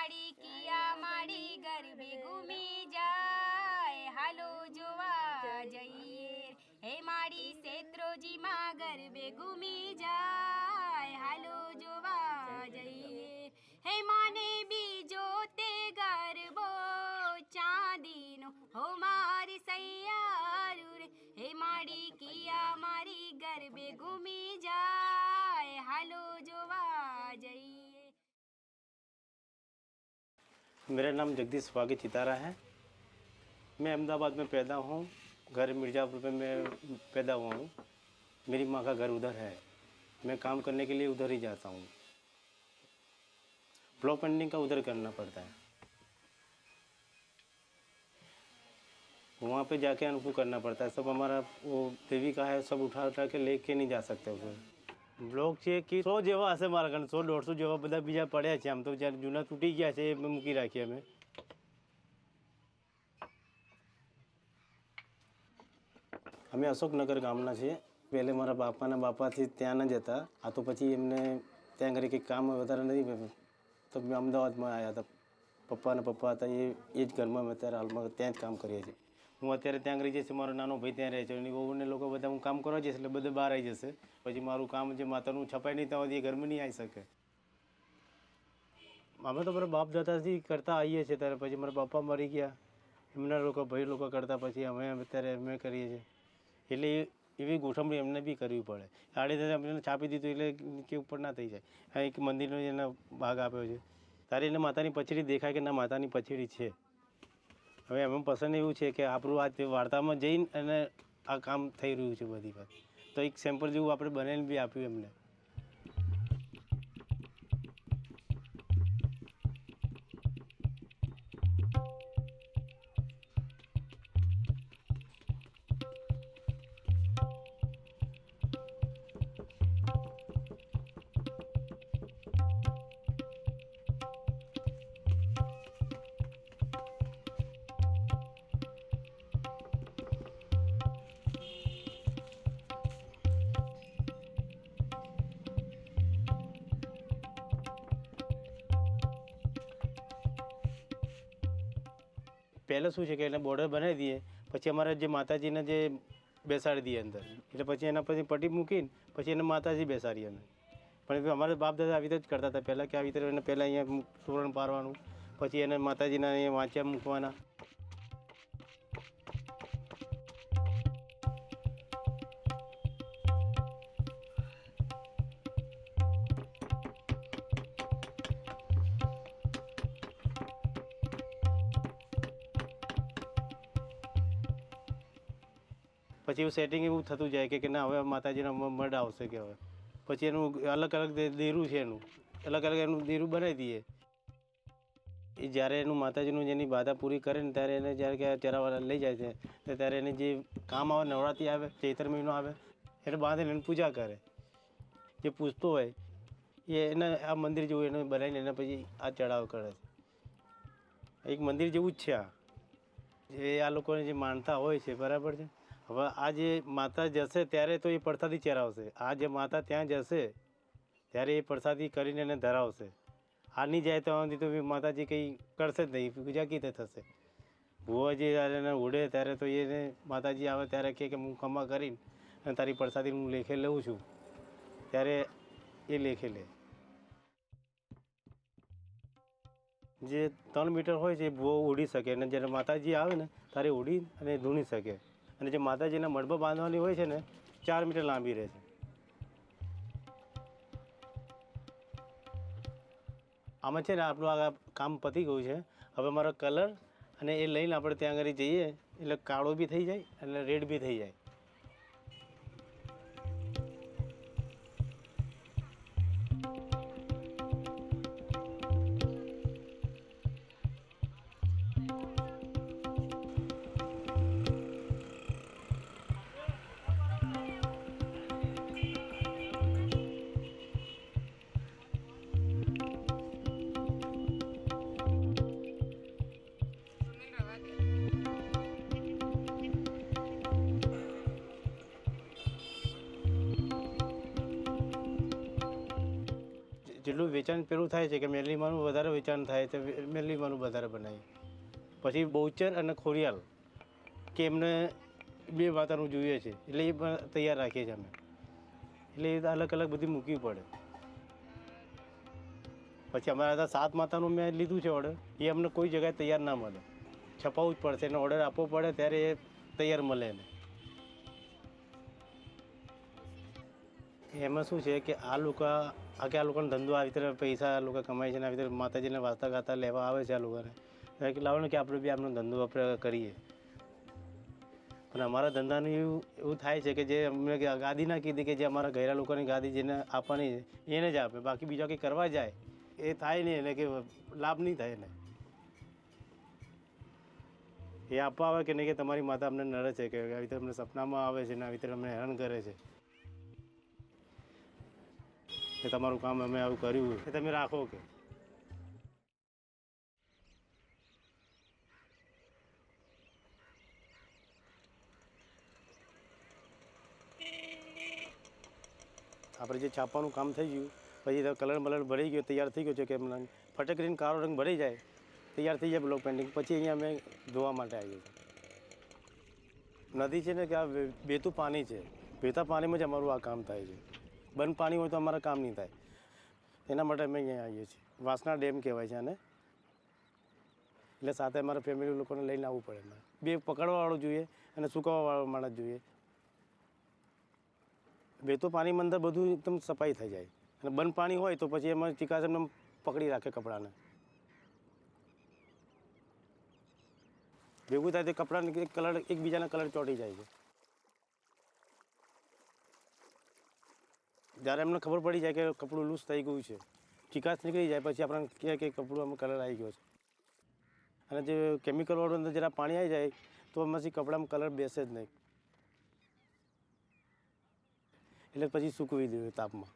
માડી કિયા માડી ગરબે ઘૂમી જાય, હાલો જોવા જઈએ. હે માડી શેત્રુંજીમાં ગરબે ઘૂમી જાય, હાલો જોવા જઈએ. હે માને બીજો તે ગરબો ચાંદીનો, હો મારી સૈયારું રે. હે માડી કિયા મારી ગરબે ઘૂમી જાય, હાલો જોવા જઈએ. मेरा नाम जगदीश वागी चितारा है। मैं अहमदाबाद में पैदा हूँ। घर मिर्ज़ापुर में पैदा हुआ हूँ। मेरी माँ का घर उधर है। मैं काम करने के लिए उधर ही जाता हूँ। ब्लॉक पेंटिंग का उधर करना पड़ता है, वहाँ पे जाके हमको करना पड़ता है। सब हमारा वो देवी का है, सब उठा उठा के लेके नहीं जा सकते उसे। બ્લોક છે કે 100 જેવા હશે મારા ઘરે, 100-150 જેવા બધા બીજા પડ્યા છે. આમ તો જ્યારે જૂના તૂટી ગયા છે એ મૂકી રાખીએ અમે. અમે અશોકનગર ગામના છીએ. પહેલે મારા બાપાના બાપાથી ત્યાં જ હતા. આ તો પછી એમને ત્યાં ઘરે કંઈક કામ વધારે નથી તો મેં અમદાવાદમાં આવ્યા હતા. પપ્પાના પપ્પા હતા એ જ ઘરમાં અમે અત્યારે હાલમાં ત્યાં જ કામ કરીએ છીએ. હું અત્યારે ત્યાં આગળ જઈશ, મારો નાનો ભાઈ ત્યાં રહે છે. એની વહુને લોકો બધા હું કામ કરવા જઈશ એટલે બધે બહાર આવી જશે. પછી મારું કામ જે માતાનું છપાય નહીં ત્યાં સુધી એ ઘરમાં નહીં આવી શકે. અમે તો મારા બાપ દાદાથી કરતા આવીએ છીએ. ત્યારે પછી મારા પપ્પા મરી ગયા, એમના લોકો ભાઈ લોકો કરતા પછી અમે અત્યારે અમે કરીએ છીએ. એટલે એવી ગોઠવણી એમને બી કરવી પડે. આડે ત્યારે અમને છાપી દીધું એટલે કે ઉપર ના થઈ જાય. આ એક મંદિરનો એને ભાગ આપ્યો છે. તારે એને માતાની પછડી દેખાય કે ના માતાની પછડી છે. હવે એમાં પસંદ એવું છે કે આપણું આ વાર્તામાં જઈને અને આ કામ થઈ રહ્યું છે બધી વાત. તો એક સેમ્પલ જેવું આપણે બનાવીને બી આપ્યું એમને. પહેલાં શું છે કે એને બોર્ડર બનાવી દઈએ, પછી અમારે જે માતાજીને જે બેસાડી દઈએ અંદર, એટલે પછી એના પછી પટ્ટી મૂકીને પછી એને માતાજી બેસાડીએ અમે. પણ અમારે બાપ દાદા આવી રીતે જ કરતા હતા પહેલાં, કે આવી રીતે એને પહેલાં અહીંયા તોરણ પારવાનું, પછી એને માતાજીના અહીંયા વાંચ્યા મૂકવાના. પછી એવું સેટિંગ એવું થતું જાય કે ના હવે માતાજીના મઢ આવશે કે હવે પછી એનું અલગ અલગ દેરું છે, એનું અલગ અલગ એનું દેરું બનાવી દઈએ. એ જ્યારે એનું માતાજીનું જેની બાધા પૂરી કરે ને ત્યારે એને જ્યારે કે ચરાવાળા લઈ જાય છે તો ત્યારે એને જે કામ આવે, નવરાત્રિ આવે, ચૈત્ર મહિનો આવે, એને બાંધીને એને પૂજા કરે. જે પૂછતો હોય એ એને આ મંદિર જેવું એને બનાવીને એને પછી આ ચડાવ કરે છે. એક મંદિર જેવું જ છે આ. એ આ લોકોને જે માનતા હોય છે, બરાબર છે. હવે આ જે માતા જશે ત્યારે તો એ પ્રસાદી ચરાવશે. આ જે માતા ત્યાં જશે ત્યારે એ પ્રસાદી કરીને એને ધરાવશે. આ નહીં જાય તો તો માતાજી કંઈ કરશે જ નહીં, પૂજા કઈ રીતે થશે. ભુવાજી જ્યારે એને ઉડે ત્યારે તો એને માતાજી આવે ત્યારે કે હું ખમા કરીને અને તારી પ્રસાદી હું લેખે લઉં છું, ત્યારે એ લેખે લે. જે 3 મીટર હોય છે એ ભૂવો ઉડી શકે, અને જ્યારે માતાજી આવે ને ત્યારે ઉડી અને ધૂણી શકે. અને જે માતાજીના મઢમાં બાંધવાની હોય છે ને 4 મીટર લાંબી રહે છે. આમાં છે ને આપણું આ કામ પતી ગયું છે. હવે મારો કલર અને એ લઈને આપણે ત્યાં આગળ જઈએ એટલે કાળો બી થઈ જાય અને રેડ બી થઈ જાય. જેટલું વેચાણ પેલું થાય છે કે મેલીમાનું વધારે વેચાણ થાય તો મેલીમાનું વધારે બનાવીએ. પછી બહુચર અને ખોડિયાલ કે એમને 2 માતાનું જોઈએ છે એટલે એ પણ તૈયાર રાખીએ છીએ અમે. એટલે એ અલગ અલગ બધી મૂકવી પડે. પછી અમારા ત્યાં 7 માતાનું મેં લીધું છે ઓર્ડર, એ અમને કોઈ જગ્યાએ તૈયાર ના મળે, છપાવવું જ પડશે એને ઓર્ડર આપવો પડે ત્યારે એ તૈયાર મળે એને. એમાં શું છે કે આ લોકોનો ધંધો આવી રીતે પૈસા આ લોકો કમાય છે ને આવી રીતે માતાજીને વાર્તા ગાતા લેવા આવે છે આ લોકોને, કે લાવો ને કે આપણે બી આપણો ધંધો આપણે કરીએ. પણ અમારા ધંધાનું એવું થાય છે કે જે અમને ગાદી ના કીધી કે જે અમારા ઘરેલા લોકોની ગાદી જેને આપવાની એને જ આપે, બાકી બીજા કંઈ કરવા જાય એ થાય નહીં, એટલે કે લાભ નહીં થાય એને. એ આપવા આવે કે નહીં કે તમારી માતા અમને નડે છે કે આવી રીતે અમને સપનામાં આવે છે ને આવી રીતે અમને હેરાન કરે છે, કે તમારું કામ અમે આવું કર્યું એ તમે રાખો કે. આપણે જે છાપવાનું કામ થઈ ગયું પછી કલર બલર ભરાઈ ગયો, તૈયાર થઈ ગયો છે કે ફટકરીને કાળો રંગ ભરાઈ જાય, તૈયાર થઈ જાય બ્લોક પેઇન્ટિંગ, પછી અહીંયા અમે ધોવા માટે આવીએ છીએ. નદી છે ને કે આ વહેતું પાણી છે, વહેતા પાણીમાં જ અમારું આ કામ થાય છે. બંધ પાણી હોય તો અમારા કામ નહીં થાય, એના માટે અમે અહીંયા આવીએ છીએ. વાસણા ડેમ કહેવાય છે આને. એટલે સાથે અમારા ફેમિલી લોકોને લઈને આવવું પડે. અમારે 2 પકડવાવાળો જોઈએ અને સુકવવાવાળો માણસ જોઈએ. વહેતું પાણીમાં અંદર બધું એકદમ સફાઈ થઈ જાય, અને બંધ પાણી હોય તો પછી એમાં ચિકાસ એમને પકડી રાખે કપડાને. ભેગું થાય તો કપડાને કલર એકબીજાના કલર ચોંટી જાય છે. જ્યારે એમને ખબર પડી જાય કે કપડું લૂઝ થઈ ગયું છે, ચિકાસ નીકળી જાય, પછી આપણને કહે કે કપડું આમાં કલર આવી ગયો છે. અને જે કેમિકલવાળું અંદર જરા પાણી આવી જાય તો એમાંથી કપડામાં કલર બેસે જ નહીં, એટલે પછી સૂકવી દેવું તાપમાં.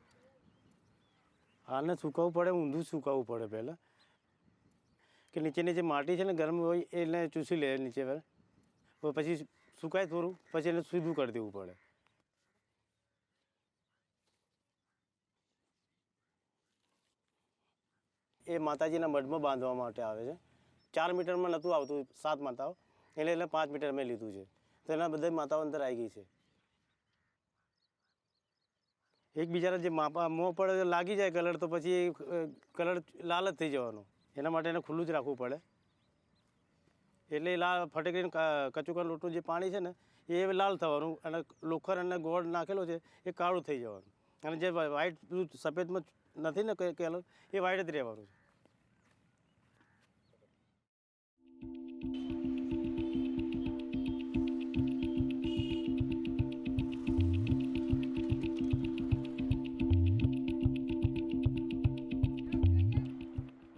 આને સૂકવવું પડે, ઊંધું સૂકવવું પડે પહેલાં, કે નીચેની જે માટી છે ને ગરમ હોય એને ચૂસી લે નીચે, પછી સુકાય થોડું, પછી એને સીધું કરી દેવું પડે. એ માતાજીના મઢમાં બાંધવા માટે આવે છે. 4 મીટરમાં નહોતું આવતું 7 માતાઓ, એટલે 5 મીટર મેં લીધું છે, તો એના બધા માતાઓ અંદર આવી ગઈ છે. એકબીજાના જે મોં પડે લાગી જાય કલર તો પછી કલર લાલ જ થઈ જવાનો, એના માટે એને ખુલ્લું જ રાખવું પડે. એટલે લાલ ફટકરીને કચુકા લોટનું જે પાણી છે ને એ લાલ થવાનું, અને લોખંડ અને ગોળ નાખેલો છે એ કાળું થઈ જવાનું, અને જે વ્હાઈટ સફેદમાં નથી ને કલર એ વ્હાઈટ જ રહેવાનું છે.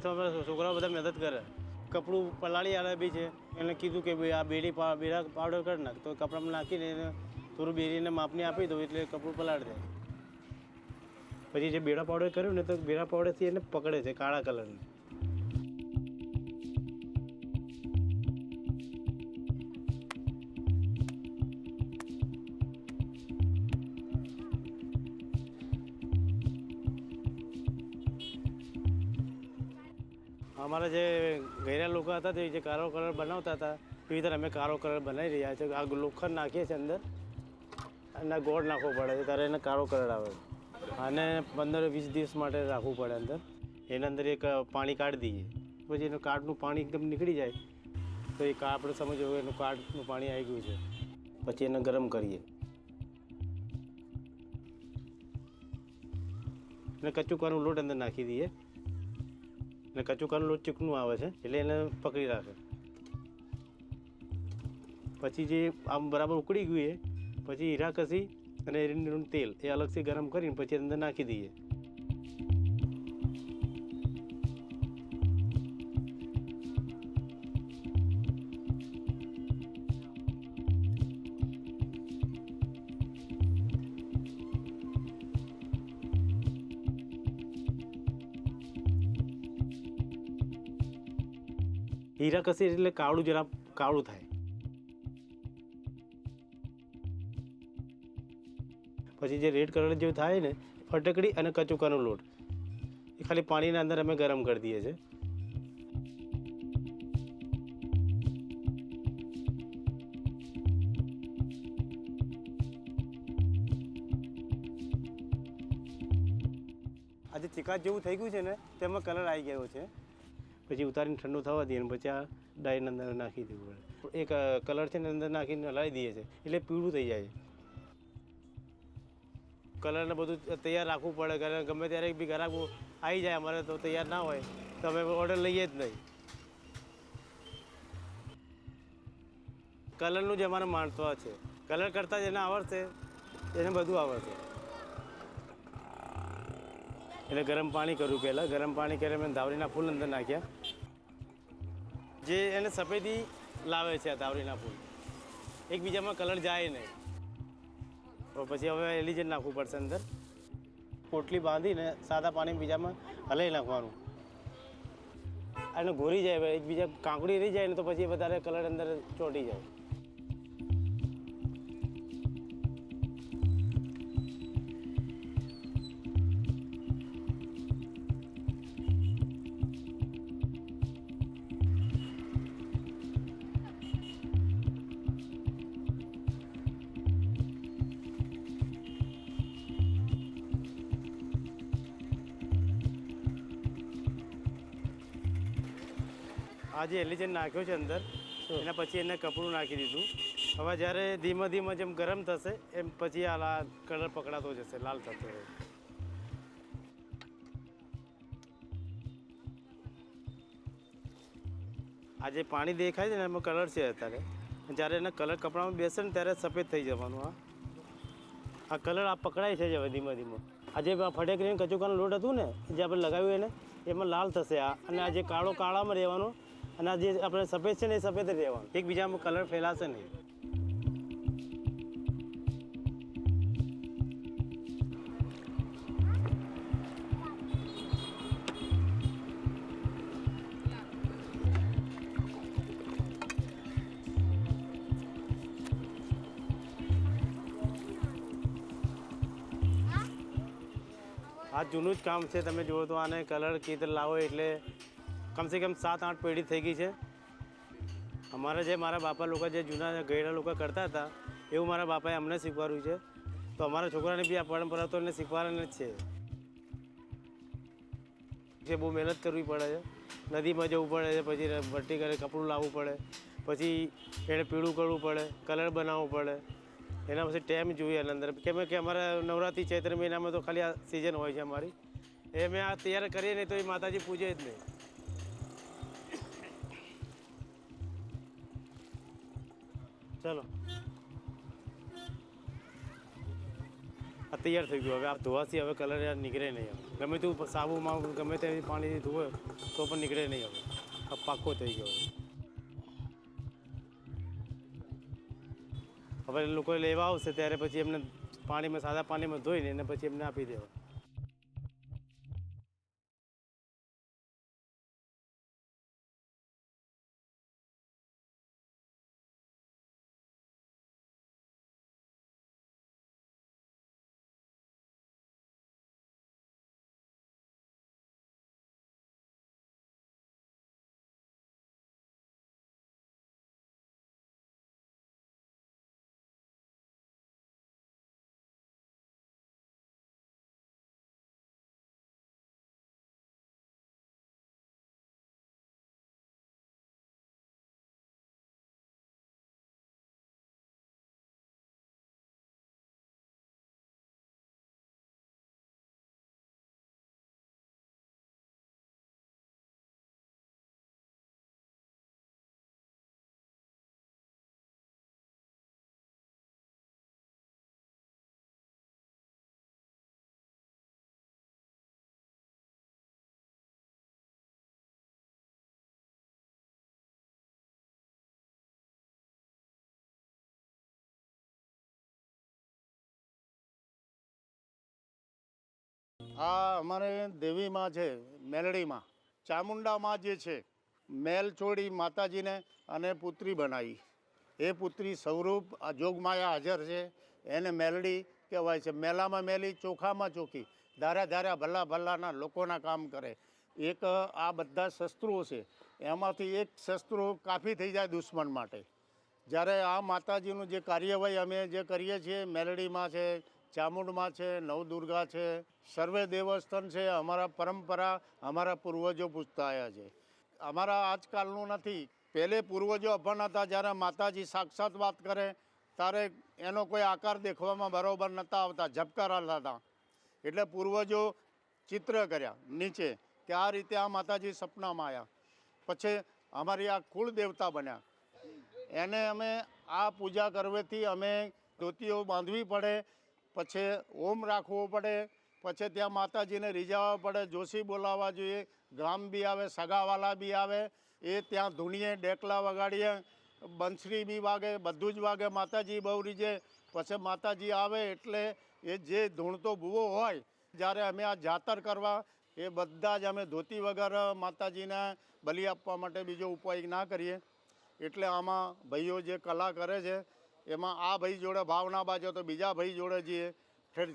તો અમારા છોકરાઓ બધા મદદ કરે, કપડું પલાળી આલે બી છે. એને કીધું કે ભાઈ આ બેડા પાવડર કરી નાખ, તો કપડામાં નાખીને એને થોડું બેરીને માપની આપી દઉં એટલે કપડું પલાળી દે. પછી જે બેડા પાવડર કર્યું ને તો બેડા પાવડરથી એને પકડે છે કાળા કલરને. અમારા જે ઘરેલા લોકો હતા તે જે કાળો કલર બનાવતા હતા એવી રીતે અમે કાળો કલર બનાવી રહ્યા છીએ. આ લોખંડ નાખીએ છીએ અંદર અને ગોળ નાખવો પડે છે ત્યારે એને કાળો કલર આવે. આને 15-20 દિવસ માટે રાખવું પડે અંદર. એના અંદર એક પાણી કાઢી દઈએ, પછી એનું કાર્ડનું પાણી એકદમ નીકળી જાય તો એ આપણે સમજવું એનું કાર્ડનું પાણી આવી ગયું છે. પછી એને ગરમ કરીએ અને કચુકાનું લોટ અંદર નાખી દઈએ, અને કચુકાનું લોટ ચીકણું આવે છે એટલે એને પકડી રાખે. પછી જે આમ બરાબર ઉકળી ગયું પછી હીરા કસી અને એરંડીનું તેલ એ અલગથી ગરમ કરીને પછી અંદર નાખી દઈએ. હીરા કસી એટલે કાળું જરા કાળું થાય. પછી જે રેડ કલર જેવું થાય ને ફટકડી અને કચુકાનો લોટ એ ખાલી પાણીના અંદર અમે ગરમ કરી દઈએ છીએ. આજે ચિકાસ જેવું થઈ ગયું છે ને તેમાં કલર આવી ગયો છે. પછી ઉતારીને ઠંડુ થવા દઈએ ને પછી આ ડાયની અંદર નાખી દેવું પડે. એક કલર છે ને અંદર નાખીને હલાવી દઈએ છીએ એટલે પીળું થઈ જાય. કલરને બધું તૈયાર રાખવું પડે. કારણ ગમે ત્યારે બી ગ્રાહક આવી જાય અમારે તો તૈયાર ના હોય તો અમે ઓર્ડર લઈએ જ નહીં. કલરનું જ અમારે મહત્વ છે. કલર કરતાં જેને આવડશે એને બધું આવડશે. એટલે ગરમ પાણી કર્યું પહેલાં. ગરમ પાણી કરીને મેં ધાવરીના ફૂલ અંદર નાખ્યા. જે એને સફેદી લાવે છે આ ધાવરીના ફૂલ. એકબીજામાં કલર જાય નહીં. તો પછી હવે એલિજન નાખવું પડશે અંદર. પોટલી બાંધીને સાદા પાણી બીજામાં હલાવી નાખવાનું. અને ઘોરી જાય એકબીજા કાંકડી રહી જાય ને તો પછી વધારે કલર અંદર ચોંટી જાય. આ જે એલિજન નાખ્યો છે અંદર એના પછી એને કપડું નાખી દીધું. હવે જ્યારે ધીમે ધીમે જેમ ગરમ થશે એમ પછી આ કલર પકડાતો જશે, લાલ થતો રહે. આ જે પાણી દેખાય છે ને એમાં કલર છે અત્યારે. જ્યારે એને કલર કપડામાં બેસે ને ત્યારે સફેદ થઈ જવાનું. આ કલર આ પકડાય છે હવે ધીમે ધીમે. આ જે ફટેકરીને કચુકાનું લોટ હતું ને જે આપણે લગાવ્યું એને એમાં લાલ થશે આ. અને આ જે કાળામાં રહેવાનું અને આ જે આપણે સફેદ છે ને એ સફેદ જ રહેવાનું. એકબીજામાં કલર ફેલાશે નહીં. આ જૂનું જ કામ છે. તમે જુઓ તો આને કલર કીધર લાવો એટલે કમસે કમ 7-8 પેઢી થઈ ગઈ છે. અમારા જે મારા બાપા લોકો જે જૂના ગયડા લોકો કરતા હતા એવું મારા બાપાએ અમને શીખવાડ્યું છે. તો અમારા છોકરાને બી આ પરંપરા તો એને શીખવાડવાની જ છે. જે બહુ મહેનત કરવી પડે છે. નદીમાં જવું પડે છે, પછી ભટ્ટી કરે કપડું લાવવું પડે, પછી એને પીળું કરવું પડે, કલર બનાવવું પડે. એના પછી ટાઈમ જોઈએ એના અંદર. કેમ કે અમારા નવરાત્રિ ચૈત્ર મહિનામાં તો ખાલી આ સિઝન હોય છે અમારી. એ મેં આ તૈયાર કરીએ નહીં તો એ માતાજી પૂજે જ નહીં. ચલો આ તૈયાર થઈ ગયું. હવે આ ધોવાથી હવે કલર નીકળે નહીં. હવે ગમે તું સાબુમાં ગમે તે પાણીથી ધોવે તો પણ નીકળે નહીં. હવે આ પાક્કો થઈ ગયો. હવે લોકો લેવા આવશે ત્યારે પછી એમને પાણીમાં સાદા પાણીમાં ધોઈને એને પછી એમને આપી દેવા. આ અમારે દેવીમાં છે, મેલડીમાં ચામુંડામાં જે છે મેલ છોડી માતાજીને અને પુત્રી બનાવી. એ પુત્રી સ્વરૂપ આ જોગમાયા હાજર છે. એને મેલડી કહેવાય છે. મેલામાં મેલી, ચોખામાં ચોખી, ધારા ધારા ભલા ભલાના લોકોના કામ કરે. એક આ બધા શસ્ત્રો છે, એમાંથી એક શસ્ત્રો કાફી થઈ જાય દુશ્મન માટે. જ્યારે આ માતાજીનું જે કાર્યવાહી અમે જે કરીએ છીએ, મેલડીમાં છે, ચામુંડમાં છે, નવદુર્ગા છે, સર્વે દેવસ્થાન છે, અમારા પરંપરા અમારા પૂર્વજો પૂછતા આવ્યા છે. અમારા આજકાલનું નથી. પહેલે પૂર્વજો અભણ હતા, જ્યારે માતાજી સાક્ષાત વાત કરે ત્યારે એનો કોઈ આકાર દેખવામાં બરાબર નહોતા આવતા, ઝબકારા હતા. એટલે પૂર્વજો ચિત્ર કર્યા નીચે કે આ રીતે આ માતાજી સપનામાં આવ્યા. પછી અમારી આ કુળ દેવતા બન્યા. એને અમે આ પૂજા કરવાથી અમે ધોતીઓ બાંધવી પડે, પછી ઓમ રાખવો પડે, પછી ત્યાં માતાજીને રીઝાવવા પડે, જોશી બોલાવવા જોઈએ, ગામ બી આવે, સગાવાલા બી આવે, એ ત્યાં ધૂણીએ, ડેકલા વગાડીએ, બંસરી બી વાગે, બધું જ વાગે, માતાજી બહુ રીઝે. પછી માતાજી આવે એટલે એ જે ધૂણતો ભૂવો હોય, જ્યારે અમે આ જાતર કરવા એ બધા જ અમે ધોતી વગર માતાજીને બલિ આપવા માટે બીજો ઉપાય ના કરીએ. એટલે આમાં ભાઈઓ જે કલા કરે છે એમાં આ ભાઈ જોડે ભાવ ના બાજો તો બીજા ભાઈ જોડે જઈએ.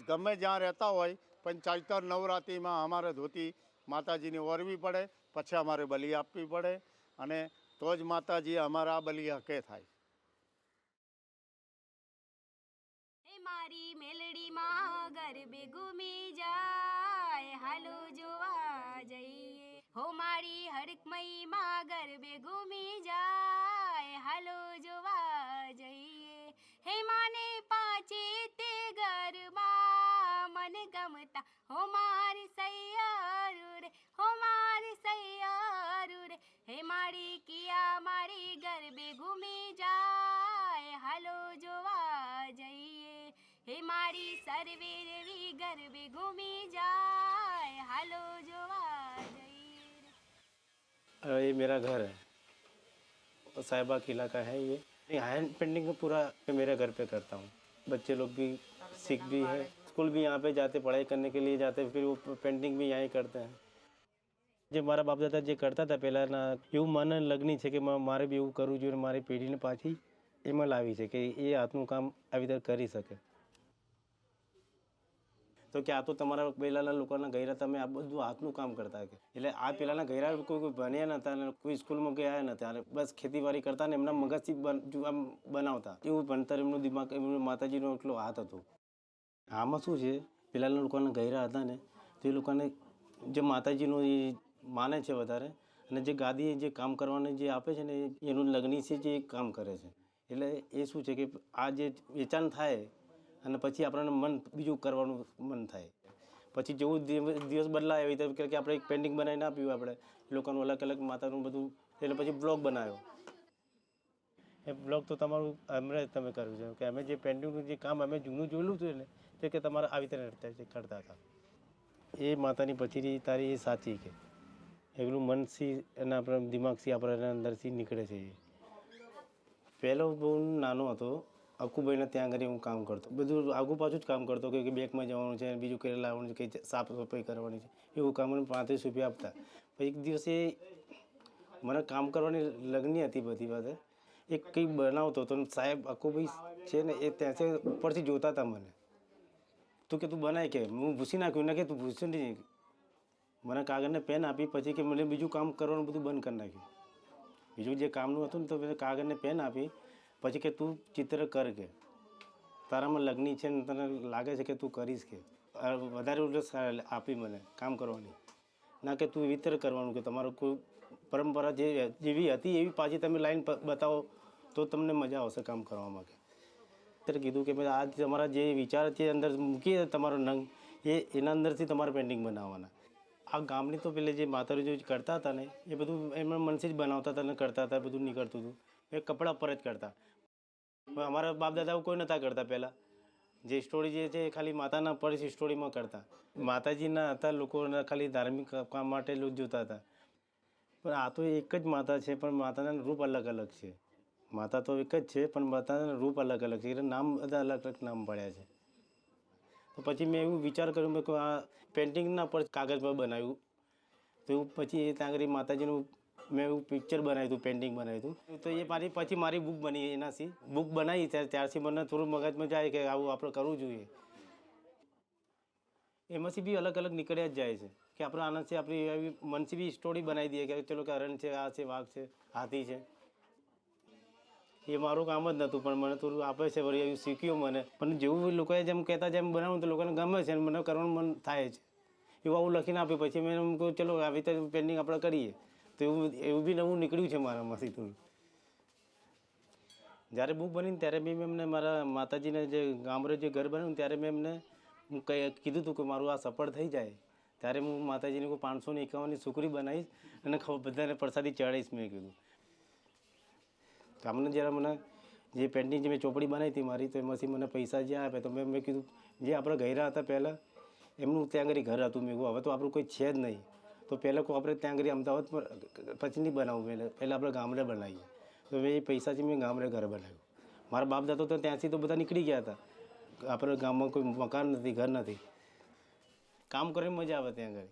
ગમે જ્યાં રહેતા હોય પણ ચૈતર નવરાત્રિમાં અમારે ધોતી માતાજીને ઓરવી પડે, પછી અમારે બલિ આપવી પડે, અને તો જ માતાજી અમારા બલિ હકે થાય. મારી મેલડીમાં ગરબે ઘૂમી જાય, હાલો જોવા જઈએ. હો મારી હરકમઈમાં ગરબે ઘૂમી જાય, હાલો જોવા જઈએ. હે માને પાંચે તે ગરબા મન ગમતા, હો મારી સૈયારું રે, હો મારી સૈયારું રે. હે મારી કિયા મારી ગરબે ઘૂમી જાય, હાલો જોવા જઈએ. હે મારી સર્વે દેવી ગરબે ઘૂમી જાય, હાલો જોવા જઈએ. ये मेरा घर है, साहिबा किला का है ये हैंड पेंटिंग का पूरा मैं मेरे घर पे करता हूँ. बच्चे लोग भी सीख भी है, स्कूल भी यहाँ पे जाते, पढ़ाई करने के लिए जाते, फिर वो पेंटिंग भी यहाँ ही करते हैं. જે મારા બાપ દાદા જે કરતા હતા પહેલાંના, એવું મને લગ્ન છે કે મારે બી એવું કરવું જોઈએ. મારી પેઢીને પાછી એમાં લાવી છે કે એ હાથનું કામ આવી રીતે કરી શકે. તો કે આ તો તમારા પહેલાંના લોકોના ગયરા, તમે આ બધું હાથનું કામ કરતા કે. એટલે આ પહેલાંના ગયરા કોઈ ભણ્યા નહોતા ને કોઈ સ્કૂલમાં ગયા નહોતા, અને બસ ખેતીવાડી કરતા ને એમના મગજથી આમ બનાવતા. એવું ભણતર એમનું દિમાગ, એમનું માતાજીનો એટલો હાથ હતો. આમાં શું છે, પહેલાંના લોકોના ગયરા હતા ને, તો એ લોકોને જે માતાજીનો એ માને છે વધારે, અને જે ગાદી જે કામ કરવાનું જે આપે છે ને એનું લગ્ન છે જે કામ કરે છે. એટલે એ શું છે કે આ જે વેચાણ થાય અને પછી આપણને મન બીજું કરવાનું મન થાય. પછી જેવું દિવસ બદલાય એવી રીતે કે આપણે એક પેઇન્ટિંગ બનાવીને આપ્યું આપણે લોકોનું અલગ અલગ માતાનું બધું, એટલે પછી બ્લોગ બનાવ્યો. એ બ્લોગ તો તમારું હમણાં તમે કર્યું છે કે અમે જે પેઇન્ટિંગનું જે કામ અમે જૂનું જોયેલું હતું ને, તે કે તમારા આવી રીતે કરતા હતા. એ માતાની પછી તારી એ સાચી કે એનું મનથી એના આપણા દિમાગથી આપણા અંદરથી નીકળે છે. પહેલો બહુ નાનો હતો, અકુભાઈને ત્યાં આગળ હું કામ કરતો, બધું આગું પાછું જ કામ કરતો કે બેંકમાં જવાનું છે, બીજું કંઈ લાવવાનું છે, કંઈ સાફ સફાઈ કરવાની છે, એવું કામ મને 35 રૂપિયા આપતા. પછી એક દિવસે મને કામ કરવાની લગ્ન હતી બધી વાત, એક કંઈક બનાવતો હતો. સાહેબ અકુભાઈ છે ને એ ત્યાંથી ઉપરથી જોતા હતા મને, તું કે તું બનાય કે હું ભૂસી નાખ્યું ને કે તું ભૂસી નહીં. મને કાગળને પેન આપી, પછી કે મને બીજું કામ કરવાનું બધું બંધ કરી નાખ્યું. બીજું જે કામનું હતું ને તો મેં કાગળને પેન આપી, પછી કે તું ચિત્ર કર કે તારામાં લગ્ન છે ને તને લાગે છે કે તું કરીશ કે. વધારે આપી મને કામ કરવાની, ના કે તું એવી રીતે કરવાનું કે તમારું કોઈ પરંપરા જેવી હતી એવી પાછી તમે લાઈન બતાવો તો તમને મજા આવશે કામ કરવામાં. કે ત્યારે કીધું કે ભાઈ આ તમારા જે વિચાર છે અંદર મૂકીએ તમારો નંગ, એના અંદરથી તમારે પેઇન્ટિંગ બનાવવાના. આ ગામની તો પેલે જે માતાજી જે કરતા હતા ને એ બધું એમના મનથી જ બનાવતા હતા ને કરતા હતા, બધું નીકળતું હતું. એ કપડા પર જ કરતા. અમારા બાપ દાદા કોઈ નહોતા કરતા. પહેલાં જે સ્ટોરી જે છે એ ખાલી માતાના પર સ્ટોરીમાં કરતા. માતાજીના હતા લોકોના ખાલી ધાર્મિક કામ માટે જોતા હતા. પણ આ તો એક જ માતા છે, પણ માતાના રૂપ અલગ અલગ છે. માતા તો એક જ છે પણ માતાના રૂપ અલગ અલગ છે, એટલે નામ બધા અલગ અલગ નામ પડ્યા છે. તો પછી મેં એવું વિચાર કર્યો, મેં આ પેઇન્ટિંગના પર કાગળ પર બનાવ્યું. તો એવું પછી એ ત્યાં આગળ માતાજીનું મેં એવું પિક્ચર બનાવ્યું હતું, પેઇન્ટિંગ બનાવ્યું હતું. તો એ પછી મારી બુક બની. એનાથી બુક બનાવી ત્યારથી મને થોડું મગજમાં જાય કે આવું આપણે કરવું જોઈએ. એમાંથી બી અલગ અલગ નીકળ્યા જ જાય છે કે આપણો આનંદ છે, આપણી એવી મનથી બી સ્ટોરી બનાવી દઈએ કે ચલો કે હરણ છે, આ છે, વાઘ છે, હાથી છે. એ મારું કામ જ નહોતું, પણ મને થોડું આપે છે, વળી એવું શીખ્યું મને. પણ જેવું લોકોએ જેમ કહેતા જેમ બનાવું તો લોકોને ગમે છે અને મને કરવાનું મન થાય છે. એવું આવું લખીને આપ્યું. પછી મેં એમ કહું ચલો આવી રીતે પેઇન્ટિંગ આપણે કરીએ. તો એવું બી નવું નીકળ્યું છે મારામાંથી થોડું. જ્યારે બુક બનીને ત્યારે બી મેં એમને મારા માતાજીને જે ગામડે જે ઘર બન્યું ત્યારે મેં એમને કીધું હતું કે મારું આ સફળ થઈ જાય ત્યારે હું માતાજીને કોઈ 551ની સુખડી બનાવીશ અને બધાને પ્રસાદી ચડાવીશ. મેં કીધું તમને જ્યારે મને જે પેઇન્ટિંગ જે મેં ચોપડી બનાવી હતી મારી, તો એમાંથી મને પૈસા જે આપ્યા તો મેં કીધું જે આપણે ગયરા હતા પહેલાં એમનું ત્યાં આગળ ઘર હતું. મેં કહું હવે તો આપણું કોઈ છે જ નહીં, તો પહેલાં કોઈ આપણે ત્યાં આગળ અમદાવાદ પછી નહીં બનાવવું, પહેલાં આપણે ગામડે બનાવીએ. તો મેં એ પૈસાથી મેં ગામડે ઘર બનાવ્યું. મારા બાપ દાદા તો ત્યાંથી તો બધા નીકળી ગયા હતા. આપણે ગામમાં કોઈ મકાન નથી, ઘર નથી. કામ કરીને મજા આવે ત્યાં આગળ.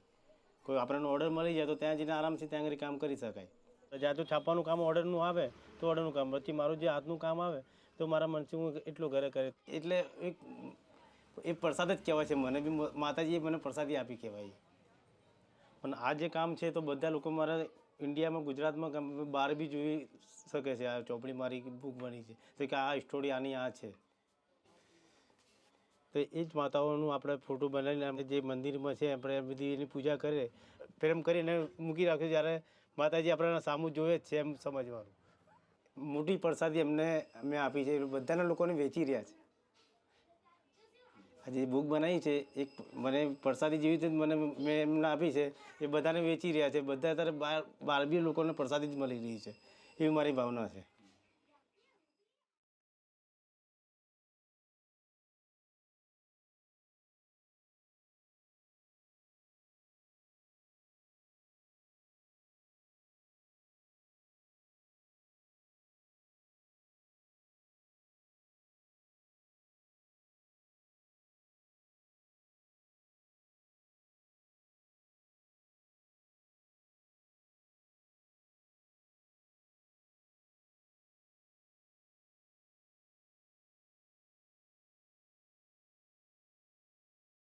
કોઈ આપણને ઓર્ડર મળી જાય તો ત્યાં જઈને આરામથી ત્યાં આગળ કામ કરી શકાય. જ્યાં તો છાપવાનું કામ ઓર્ડરનું આવે તો ઓર્ડરનું કામ, પછી મારું જે હાથનું કામ આવે તો મારા મનથી હું એટલું ઘરે કરે. એટલે એક પ્રસાદ જ કહેવાય છે. મને બી માતાજીએ મને પ્રસાદી આપી કહેવાય. પણ આ જે કામ છે તો બધા લોકો મારા ઇન્ડિયામાં, ગુજરાતમાં, બહાર બી જોઈ શકે છે. આ ચોપડી મારી બુક બની છે તો કે આ સ્ટોરી આની આ છે. તો એ જ માતાઓનું આપણે ફોટો બનાવીને આપણે જે મંદિરમાં છે આપણે બધી એની પૂજા કરીએ, પ્રેમ કરીને મૂકી રાખીએ. જ્યારે માતાજી આપણા સામું જોવે જ છે એમ સમજવાનું. મોટી પ્રસાદી એમને અમે આપી છે, બધાના લોકોને વેચી રહ્યા છે. આ જે બુક બનાવી છે એક મને પ્રસાદી જેવી રીતે મેં એમને આપી છે, એ બધાને વેચી રહ્યા છે. બધા અત્યારે બહાર બી લોકોને પ્રસાદી જ મળી રહી છે, એવી મારી ભાવના છે.